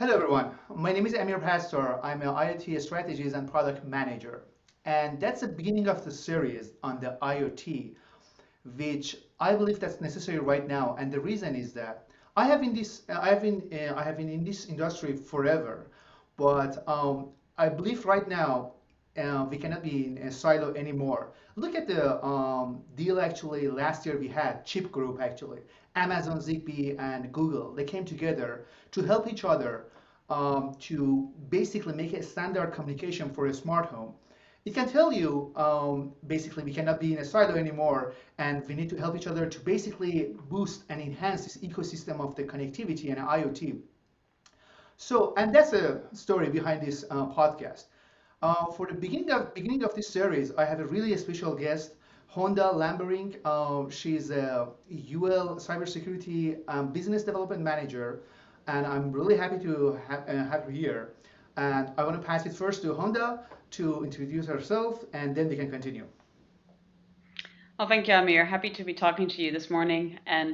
Hello everyone, my name is Amir Pastor. I'm an IoT Strategies and Product Manager. And that's the beginning of the series on the IoT, which I believe that's necessary right now. And the reason is that I have been in this industry forever, but I believe right now we cannot be in a silo anymore. Look at the deal actually last year we had, Chip Group actually, Amazon, Zigbee, and Google. They came together to help each other to basically make a standard communication for a smart home. It can tell you basically we cannot be in a silo anymore and we need to help each other to basically boost and enhance this ecosystem of the connectivity and IoT. So, and that's a story behind this podcast. For the beginning of this series, I have a really special guest, Honda Lambering. She's a UL Cybersecurity Business Development Manager, and I'm really happy to have her here. And I want to pass it first to Honda to introduce herself, and then we can continue. Well, thank you, Amir. Happy to be talking to you this morning. And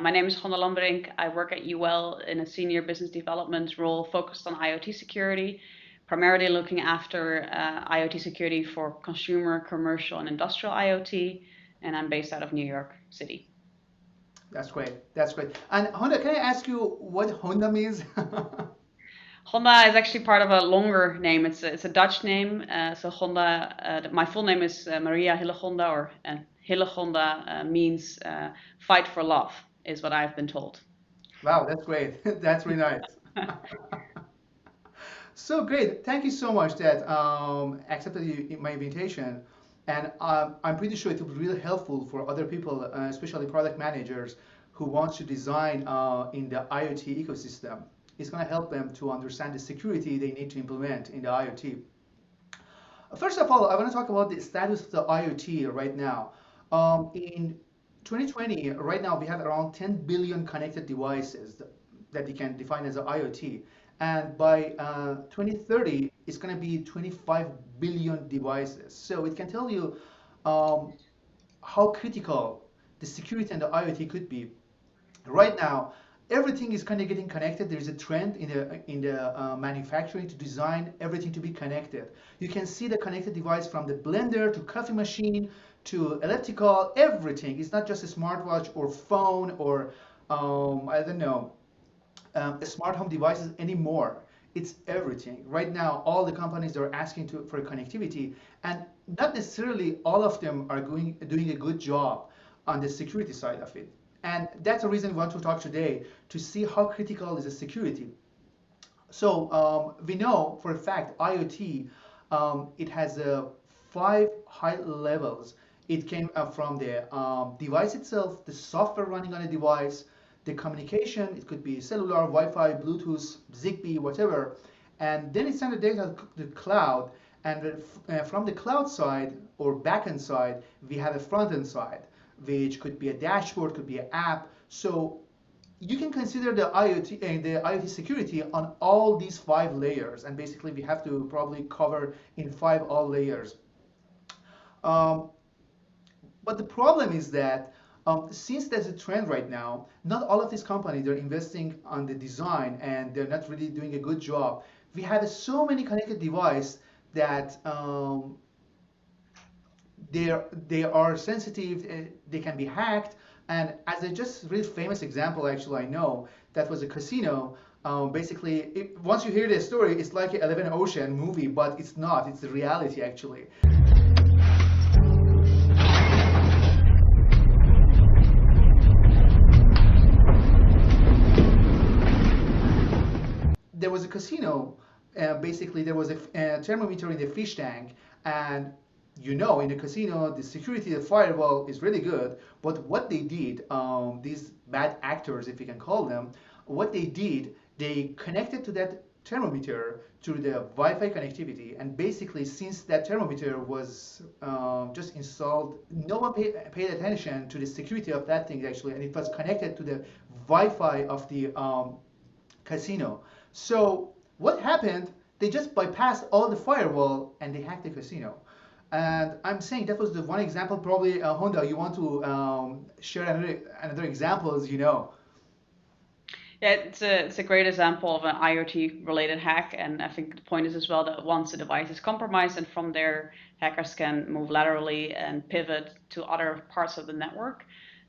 my name is Honda Lambrink. I work at UL in a senior business development role focused on IoT security, primarily looking after IoT security for consumer, commercial, and industrial IoT. And I'm based out of New York City. That's great. That's great. And Honda, can I ask you what Honda means? Honda is actually part of a longer name. It's a Dutch name. So Honda, my full name is Maria Hillegonda, or Hillegonda means fight for love, is what I've been told. Wow, that's great. That's really nice. So great. Thank you so much that accepted my invitation. And I'm pretty sure it will be really helpful for other people, especially product managers who want to design in the IoT ecosystem. It's going to help them to understand the security they need to implement in the IoT. First of all, I want to talk about the status of the IoT right now. In 2020, right now we have around 10 billion connected devices that we can define as an IoT. And by 2030, it's going to be 25 billion devices. So it can tell you um, how critical the security and the IoT could be. Right now, everything is kind of getting connected. There is a trend in the manufacturing to design everything to be connected. You can see the connected device from the blender to coffee machine to elliptical, everything. It's not just a smartwatch or phone or I don't know, smart home devices anymore. It's everything. Right now, all the companies are asking for connectivity, and not necessarily all of them are doing a good job on the security side of it. And that's the reason we want to talk today to see how critical is the security. So we know for a fact IoT it has five high levels. It came from the device itself, the software running on a device, the communication. It could be cellular, Wi-Fi, Bluetooth, Zigbee, whatever. And then it sent the data to the cloud. And from the cloud side or backend side, we have a front end side, which could be a dashboard, could be an app. So you can consider the IoT security on all these five layers, and basically we have to probably cover in five all layers. Um, but the problem is that since there's a trend right now, not all of these companies are investing on the design and they're not really doing a good job. We have so many connected devices that they are sensitive, they can be hacked. And as a just really famous example, actually, I know that was a casino. Basically, once you hear the story, it's like an 11 Ocean movie, but it's not. It's the reality, actually. There was a casino. Basically, there was a thermometer in the fish tank, and in the casino, the security, the firewall is really good. But what they did, these bad actors, if you can call them, what they did, they connected to that thermometer to the Wi-Fi connectivity, and basically, since that thermometer was just installed, no one paid attention to the security of that thing actually, and it was connected to the Wi-Fi of the casino. So what happened? They just bypassed all the firewall and they hacked the casino. And I'm saying that was the one example. Probably Honda, you want to share another examples? Yeah, it's a great example of an IoT related hack, and I think the point is as well that once a device is compromised, and from there hackers can move laterally and pivot to other parts of the network.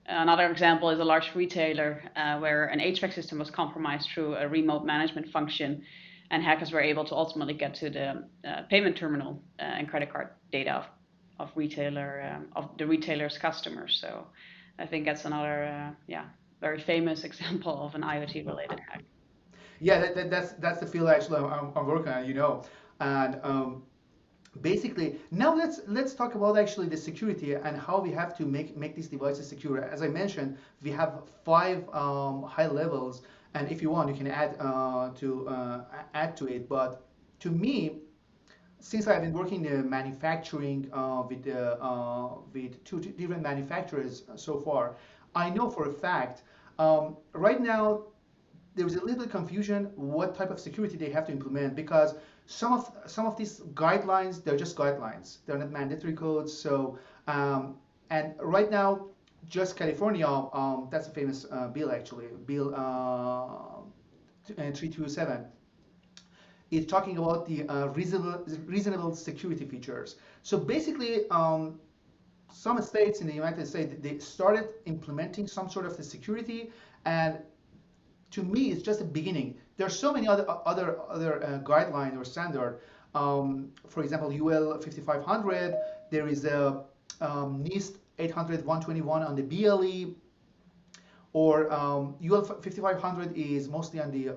Another example is a large retailer where an HVAC system was compromised through a remote management function, and hackers were able to ultimately get to the payment terminal and credit card data of the retailer's customers. So I think that's another yeah, very famous example of an IoT related hack. Yeah, that's the field actually I'm working on, and basically now let's talk about actually the security and how we have to make these devices secure. As I mentioned, we have five high levels, and if you want, you can add to it. But to me, since I've been working in manufacturing with two different manufacturers so far, I know for a fact right now there is a little bit confusion what type of security they have to implement, because some of these guidelines, they're just guidelines, they're not mandatory codes. So and right now just California, that's a famous bill actually, bill 327, is talking about the reasonable security features. So basically, some states in the United States, they started implementing some sort of the security, and to me, it's just a beginning. There are so many other guideline or standard. For example, UL 5500. There is a NIST 800 121 on the BLE, or UL 5500 is mostly on the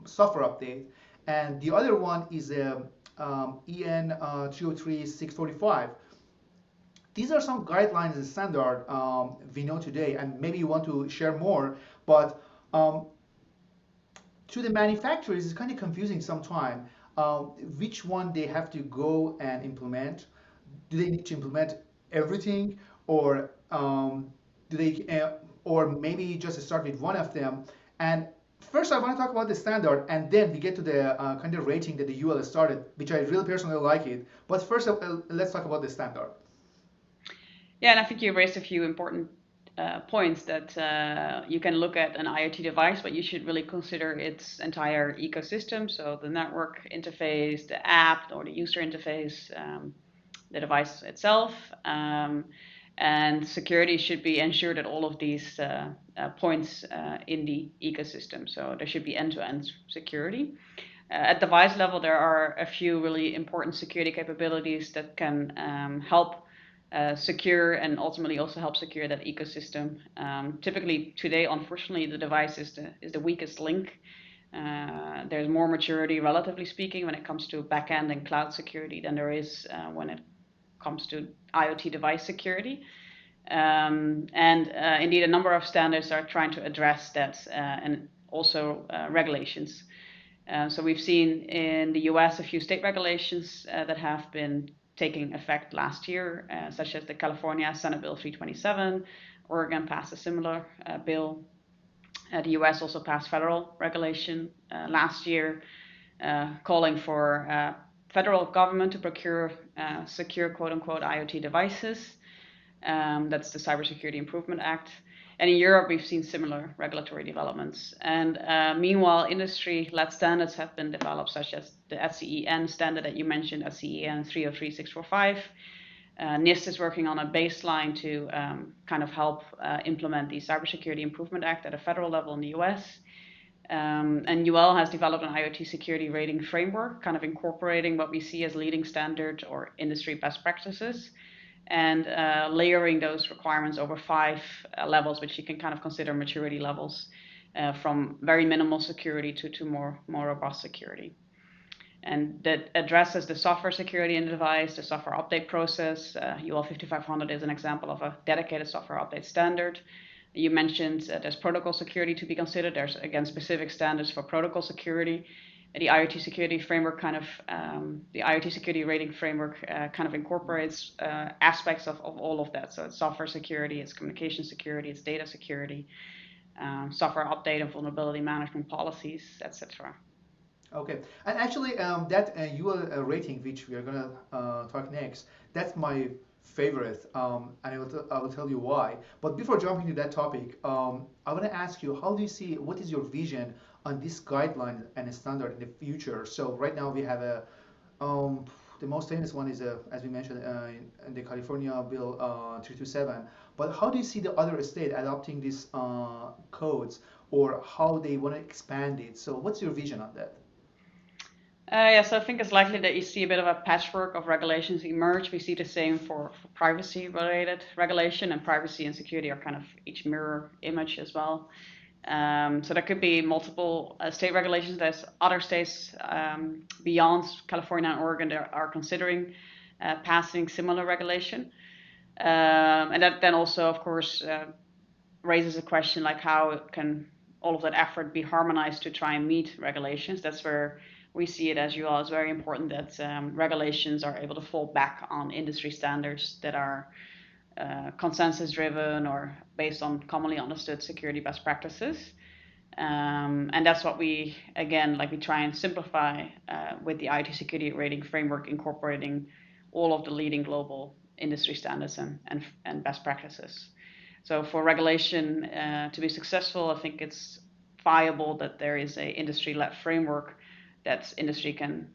software update, and the other one is EN 303 645. These are some guidelines and standard we know today, and maybe you want to share more, but um, to the manufacturers, it's kind of confusing sometimes which one they have to go and implement. Do they need to implement everything, or do they, or maybe just start with one of them? And first, I want to talk about the standard, and then we get to the kind of rating that the UL has started, which I really personally like it. But first, let's talk about the standard. Yeah, and I think you raised a few important points that you can look at an IoT device, but you should really consider its entire ecosystem. So the network interface, the app or the user interface, the device itself, and security should be ensured at all of these points in the ecosystem. So there should be end-to-end security. At device level, there are a few really important security capabilities that can help secure and ultimately also help secure that ecosystem. Typically today, unfortunately, the device is the weakest link. There's more maturity, relatively speaking, when it comes to backend and cloud security than there is when it comes to IoT device security. And indeed, a number of standards are trying to address that and also regulations. So we've seen in the US a few state regulations that have been taking effect last year, such as the California Senate Bill 327. Oregon passed a similar bill. The US also passed federal regulation last year, calling for federal government to procure secure quote unquote IoT devices. That's the Cybersecurity Improvement Act. And in Europe, we've seen similar regulatory developments. And meanwhile, industry-led standards have been developed, such as the SCEN standard that you mentioned, SCEN 303645. NIST is working on a baseline to kind of help implement the Cybersecurity Improvement Act at a federal level in the US. And UL has developed an IoT security rating framework, kind of incorporating what we see as leading standard or industry best practices, and layering those requirements over five levels, which you can kind of consider maturity levels, from very minimal security to more robust security. And that addresses the software security in the device, the software update process. UL 5500 is an example of a dedicated software update standard. You mentioned there's protocol security to be considered. There's, again, specific standards for protocol security. The IoT security framework the IoT security rating framework kind of incorporates aspects of all of that. So it's software security, it's communication security, it's data security, software update and vulnerability management policies, etc. Okay, and actually, that UL rating, which we are gonna talk next, that's my favorite, and I will tell you why. But before jumping to that topic, I want to ask you, how do you see, what is your vision on this guideline and standard in the future? So right now we have um, the most famous one is, as we mentioned, in the California Bill 327. But how do you see the other state adopting these codes, or how they want to expand it? So what's your vision on that? Yeah, so I think it's likely that you see a bit of a patchwork of regulations emerge. We see the same for privacy-related regulation, and privacy and security are kind of each mirror image as well. So there could be multiple state regulations. There's other states beyond California and Oregon that are considering passing similar regulation. And that then also, of course, raises a question like how can all of that effort be harmonized to try and meet regulations. That's where we see it as well as very important that regulations are able to fall back on industry standards that are consensus driven or based on commonly understood security best practices. And that's what we, again, like we try and simplify with the IoT security rating framework, incorporating all of the leading global industry standards and best practices. So for regulation to be successful, I think it's viable that there is a industry-led framework that industry can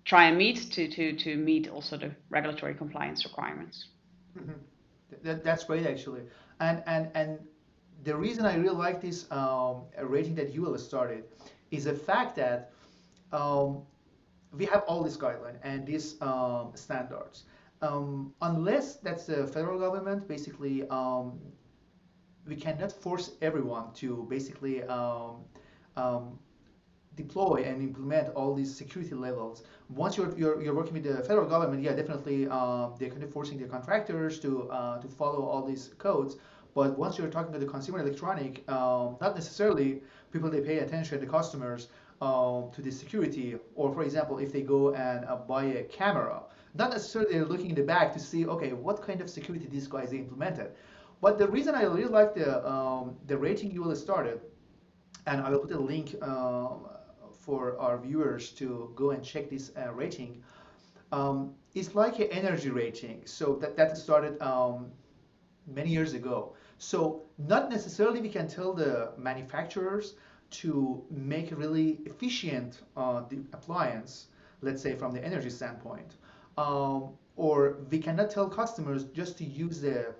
try and meet to meet also the regulatory compliance requirements. Mhm. That's great, actually. And the reason I really like this rating that you will started is the fact that um, we have all these guidelines and these standards. Unless that's the federal government, basically, we cannot force everyone to basically um, deploy and implement all these security levels. Once you're working with the federal government, yeah, definitely they're kind of forcing their contractors to follow all these codes. But once you're talking to the consumer electronic, not necessarily people they pay attention, the customers, to the security. Or for example, if they go and buy a camera, not necessarily they're looking in the back to see, okay, what kind of security these guys implemented. But the reason I really like the rating you will started, and I will put a link for our viewers to go and check this rating. It's like an energy rating, so that started many years ago. So not necessarily we can tell the manufacturers to make a really efficient the appliance, let's say from the energy standpoint, or we cannot tell customers just to use the,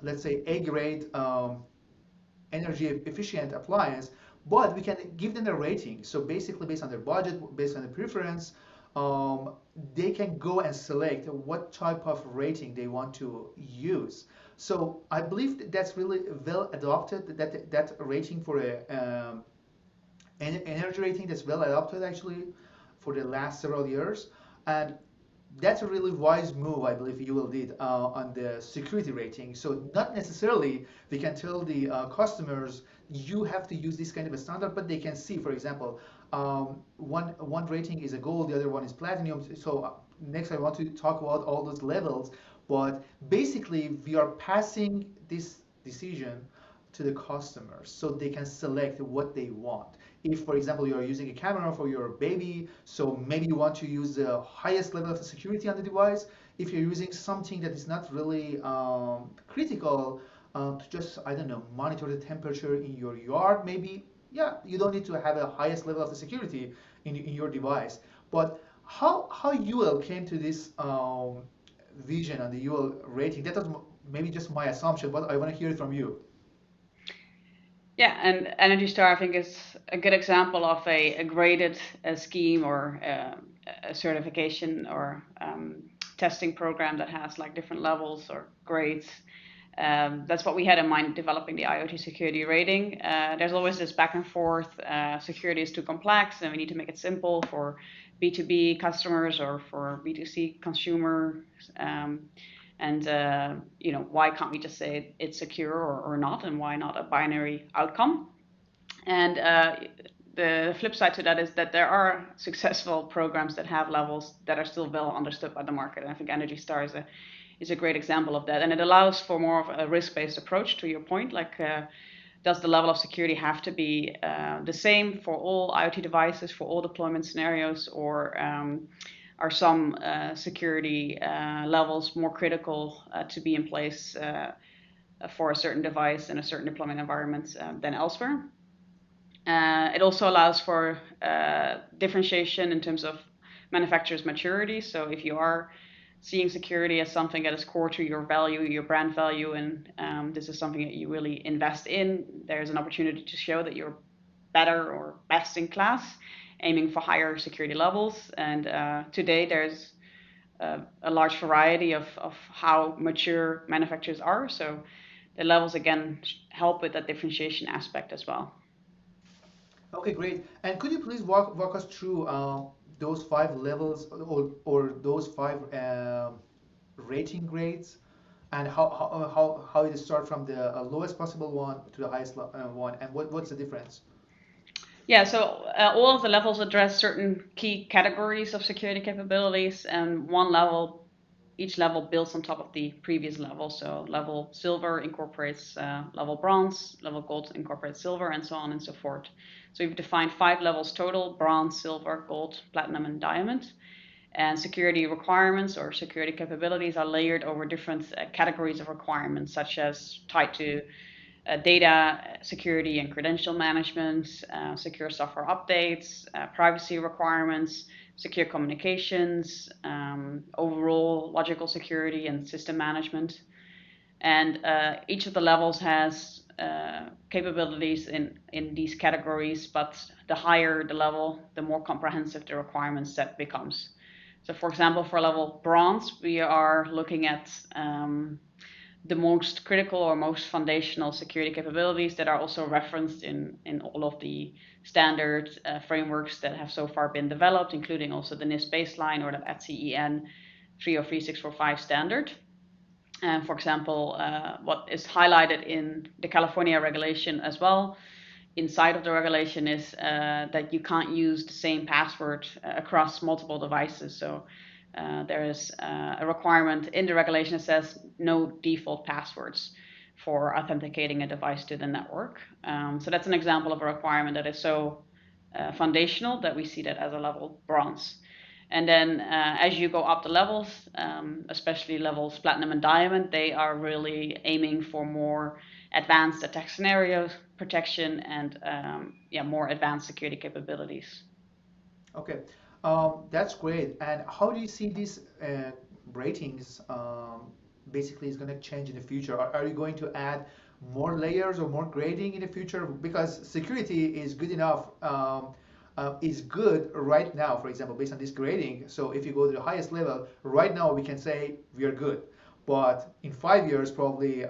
let's say, A grade energy efficient appliance, but we can give them a rating. So basically, based on their budget, based on their preference, they can go and select what type of rating they want to use. So I believe that's really well adopted. That rating for a energy rating that's well adopted actually for the last several years, and that's a really wise move, I believe you will did on the security rating. So not necessarily we can tell the customers you have to use this kind of a standard, but they can see, for example, one rating is a gold, the other one is platinum. So next I want to talk about all those levels, but basically we are passing this decision to the customers so they can select what they want. If, for example, you are using a camera for your baby, so maybe you want to use the highest level of security on the device. If you're using something that is not really critical to just, I don't know, monitor the temperature in your yard, maybe, yeah, you don't need to have a highest level of the security in your device. But how UL came to this vision and the UL rating? That was maybe just my assumption, but I want to hear it from you. Yeah, and Energy Star, I think, is a good example of a graded scheme or a certification or testing program that has like different levels or grades. That's what we had in mind developing the IoT security rating. There's always this back and forth. Security is too complex, and we need to make it simple for B2B customers or for B2C consumers. And why can't we just say it's secure or not, and why not a binary outcome? And the flip side to that is that there are successful programs that have levels that are still well understood by the market. And I think Energy Star is a great example of that. And it allows for more of a risk-based approach, to your point. Like, does the level of security have to be the same for all IoT devices, for all deployment scenarios, or are some security levels more critical to be in place for a certain device in a certain deployment environment than elsewhere. It also allows for differentiation in terms of manufacturer's maturity. So if you are seeing security as something that is core to your value, your brand value, and this is something that you really invest in, there's an opportunity to show that you're better or best in class, aiming for higher security levels. And today there's a large variety of how mature manufacturers are. So the levels again help with that differentiation aspect as well. Okay, great. And could you please walk us through those five levels or those five rating grades and how it start from the lowest possible one to the highest one, and what's the difference? Yeah, so all of the levels address certain key categories of security capabilities, and each level builds on top of the previous level. So level silver incorporates level bronze, level gold incorporates silver, and so on and so forth. So we've defined 5 levels total: bronze, silver, gold, platinum, and diamond. And security requirements or security capabilities are layered over different categories of requirements, such as tied to data security and credential management, secure software updates, privacy requirements, secure communications, overall logical security and system management. And each of the levels has capabilities in these categories, but the higher the level, the more comprehensive the requirement set becomes. So for example, for level bronze, we are looking at the most critical or most foundational security capabilities that are also referenced in all of the standard frameworks that have so far been developed, including also the NIST baseline or the ATCEN 303645 standard. And for example, what is highlighted in the California regulation as well, inside of the regulation, is that you can't use the same password across multiple devices. So there is a requirement in the regulation that says no default passwords for authenticating a device to the network. So that's an example of a requirement that is so foundational that we see that as a level bronze. And then as you go up the levels, especially levels platinum and diamond, they are really aiming for more advanced attack scenarios, protection, and yeah, more advanced security capabilities. Okay, that's great. And how do you see these ratings basically is going to change in the future? Are you going to add more layers or more grading in the future? Because security is good enough, is good right now, for example, based on this grading. So if you go to the highest level, right now we can say we are good. But in 5 years, probably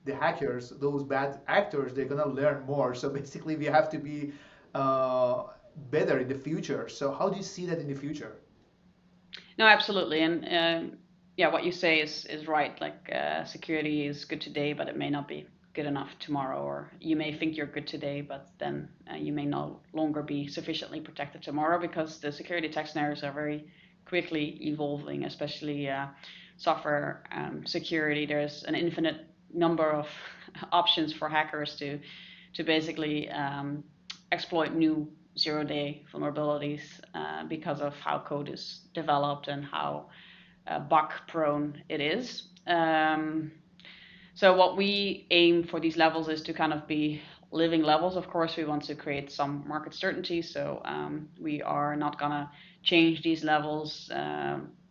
the hackers, those bad actors, they're gonna learn more. So basically, we have to be uh, better in the future. So how do you see that in the future? No, absolutely. And yeah, what you say is right. Like security is good today, but it may not be good enough tomorrow. Or you may think you're good today, but then you may no longer be sufficiently protected tomorrow because the security attack scenarios are very quickly evolving, especially software security. There's an infinite number of options for hackers to basically exploit new zero-day vulnerabilities because of how code is developed and how bug prone it is. So what we aim for these levels is to kind of be living levels. Of course, we want to create some market certainty, so we are not gonna change these levels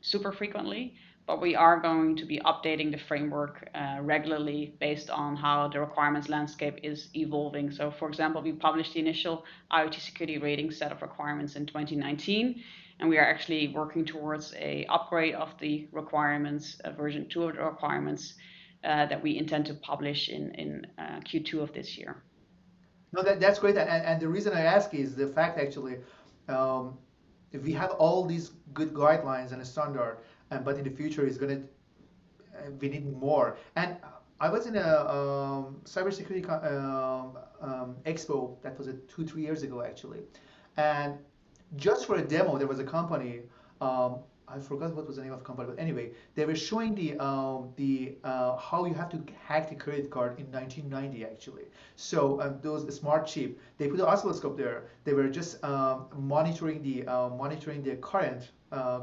super frequently, but we are going to be updating the framework regularly based on how the requirements landscape is evolving. So for example, we published the initial IoT Security Rating set of requirements in 2019, and we are actually working towards a upgrade of the requirements, version 2 of the requirements that we intend to publish in Q2 of this year. No, that's great. And the reason I ask is the fact actually, um, if we have all these good guidelines and a standard, but in the future it's gonna we need more. And I was in a cybersecurity expo that was 2 3 years ago actually, and just for a demo there was a company. I forgot what was the name of the company, but anyway, they were showing the how you have to hack the credit card in 1990 actually. So those smart chip, they put an oscilloscope there. They were just monitoring the current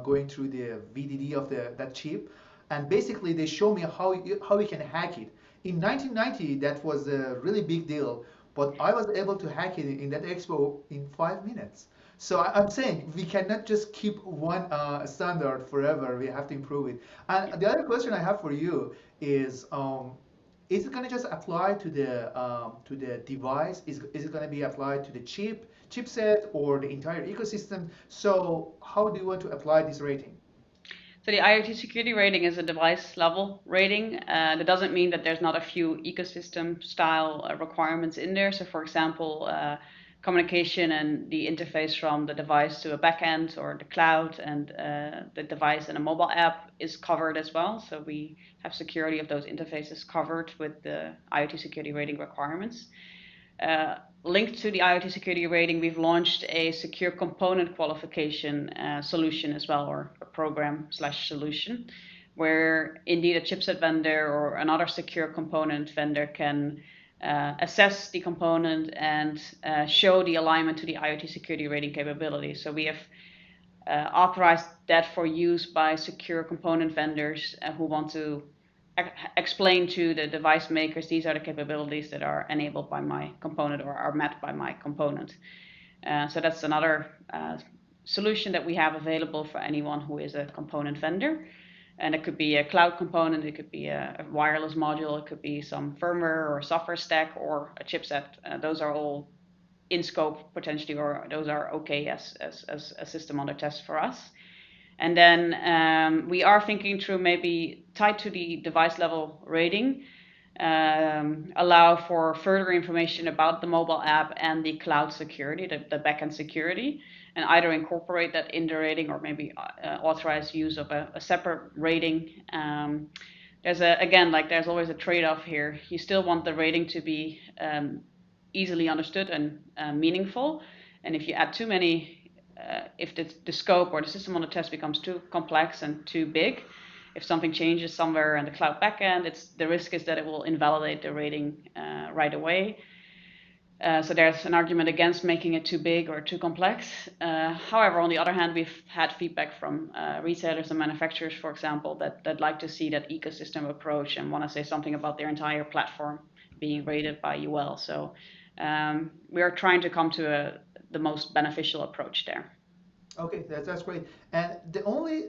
going through the VDD of that chip, and basically they show me how we can hack it. In 1990, that was a really big deal, but I was able to hack it in that expo in 5 minutes. So I'm saying we cannot just keep one standard forever. We have to improve it. And the other question I have for you is it going to just apply to the device? Is it going to be applied to the chipset or the entire ecosystem? So how do you want to apply this rating? So the IoT security rating is a device level rating. That doesn't mean that there's not a few ecosystem style requirements in there. So for example, communication and the interface from the device to a backend or the cloud and the device and a mobile app is covered as well. So we have security of those interfaces covered with the IoT security rating requirements. Linked to the IoT security rating, we've launched a secure component qualification solution as well, or a program slash solution, where indeed a chipset vendor or another secure component vendor can assess the component and show the alignment to the IoT security rating capability. So we have authorized that for use by secure component vendors who want to explain to the device makers, these are the capabilities that are enabled by my component or are met by my component. So that's another solution that we have available for anyone who is a component vendor. And it could be a cloud component, it could be a wireless module, it could be some firmware or software stack or a chipset. Those are all in scope potentially, or those are okay as a system under test for us. And then we are thinking through maybe tied to the device level rating, allow for further information about the mobile app and the cloud security, the backend security, and either incorporate that in the rating or maybe authorize use of a separate rating. There's always a trade-off here. You still want the rating to be easily understood and meaningful. And if you add too many, if the scope or the system on the test becomes too complex and too big, if something changes somewhere in the cloud backend, the risk is that it will invalidate the rating right away. So there's an argument against making it too big or too complex. However, on the other hand, we've had feedback from retailers and manufacturers, for example, that like to see that ecosystem approach and want to say something about their entire platform being rated by UL. So we are trying to come to the most beneficial approach there. Okay, that's great. And the only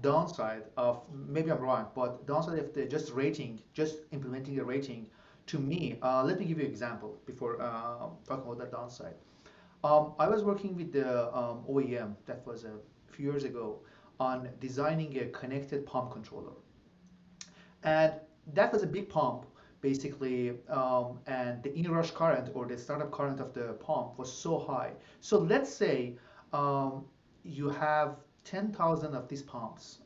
downside of, maybe I'm wrong, but downside of the just rating, just implementing the rating, to me, let me give you an example before talking about that downside. I was working with the OEM, that was a few years ago, on designing a connected pump controller. And that was a big pump, basically, and the inrush current or the startup current of the pump was so high. So let's say um, you have 10,000 of these pumps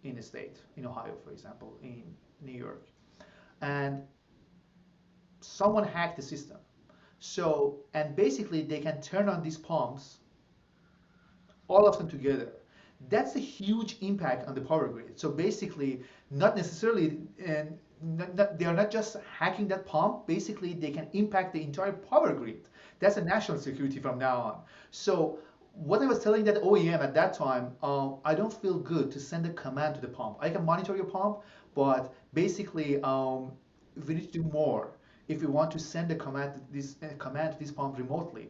in a state, in Ohio, for example, in New York, and someone hacked the system. So, and basically they can turn on these pumps, all of them together. That's a huge impact on the power grid. So basically, not necessarily, and they are not just hacking that pump. Basically, they can impact the entire power grid. That's a national security from now on. So what I was telling that OEM at that time, I don't feel good to send a command to the pump. I can monitor your pump, but basically, we need to do more if we want to send a command to this pump remotely.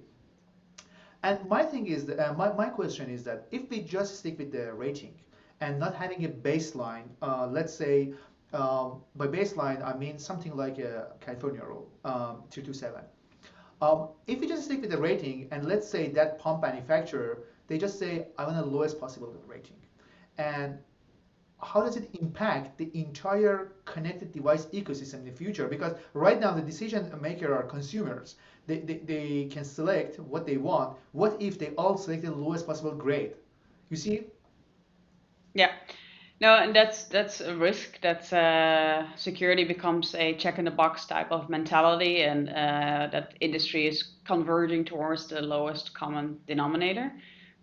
And my thing is that, my question is that if we just stick with the rating and not having a baseline, let's say by baseline I mean something like a California rule 227. If we just stick with the rating and let's say that pump manufacturer, they just say I want the lowest possible rating, and how does it impact the entire connected device ecosystem in the future? Because right now the decision maker are consumers. They can select what they want. What if they all select the lowest possible grade? You see? Yeah. No, and that's a risk that security becomes a check in the box type of mentality, and that industry is converging towards the lowest common denominator.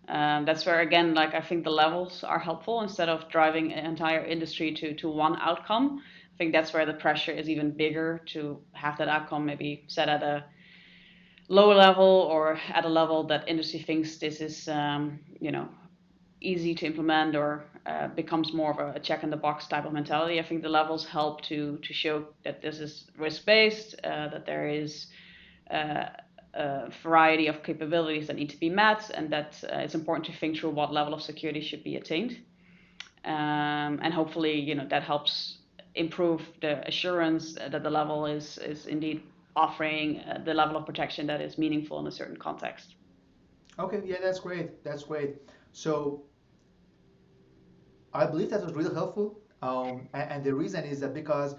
That's where again, like I think the levels are helpful instead of driving an entire industry to one outcome. I think that's where the pressure is even bigger to have that outcome maybe set at a low level or at a level that industry thinks this is, easy to implement or becomes more of a check in the box type of mentality. I think the levels help to show that this is risk based, that there is uh, a variety of capabilities that need to be met, and that it's important to think through what level of security should be attained. And hopefully, that helps improve the assurance that the level is indeed offering the level of protection that is meaningful in a certain context. Okay, yeah, that's great. That's great. So I believe that was really helpful. And the reason is that because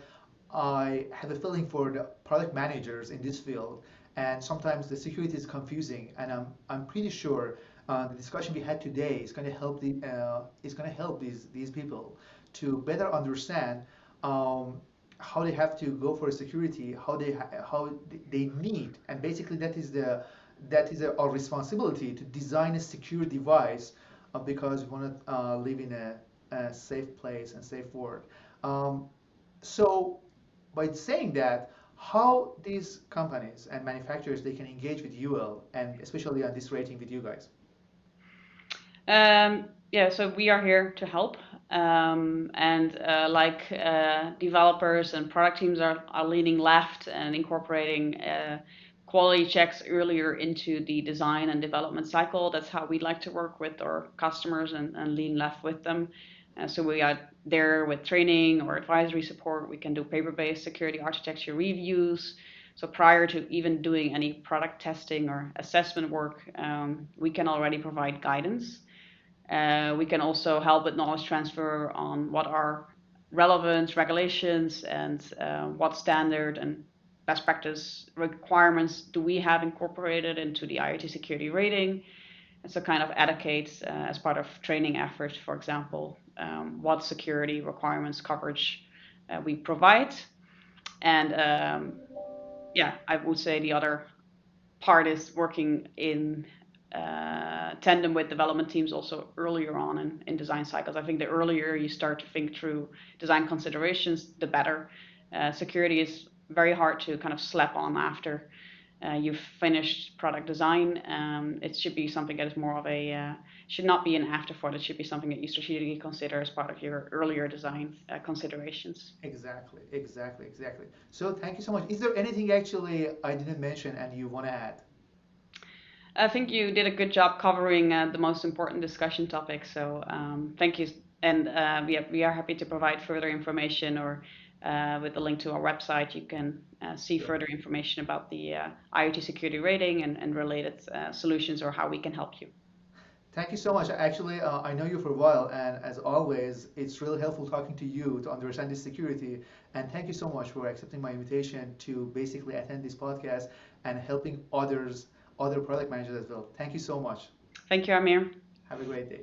I have a feeling for the product managers in this field, and sometimes the security is confusing. And I'm pretty sure the discussion we had today is going to help these people to better understand um, how they have to go for security, how they need, and basically our responsibility to design a secure device because we want to live in a safe place and safe world. Um, so by saying that, how these companies and manufacturers they can engage with UL and especially on this rating with you guys? Yeah, so we are here to help. And like developers and product teams are leaning left and incorporating quality checks earlier into the design and development cycle. That's how we like to work with our customers and lean left with them. So we are there with training or advisory support. We can do paper-based security architecture reviews. So prior to even doing any product testing or assessment work, we can already provide guidance. We can also help with knowledge transfer on what are relevant regulations and what standard and best practice requirements do we have incorporated into the IoT security rating. And so kind of educate as part of training efforts, for example, what security requirements coverage we provide. And yeah, I would say the other part is working in tandem with development teams also earlier on in design cycles. I think the earlier you start to think through design considerations, the better. Security is very hard to kind of slap on after you've finished product design. It should be something that is more of should not be an afterthought. It should be something that you strategically consider as part of your earlier design considerations. Exactly, exactly, exactly. So thank you so much. Is there anything actually I didn't mention and you want to add? I think you did a good job covering the most important discussion topics. So thank you. And we are happy to provide further information or with the link to our website, you can see Sure. further information about the IoT security rating and related solutions or how we can help you. Thank you so much. Actually, I know you for a while, and as always, it's really helpful talking to you to understand this security. And thank you so much for accepting my invitation to basically attend this podcast and helping other product managers as well. Thank you so much. Thank you, Amir. Have a great day.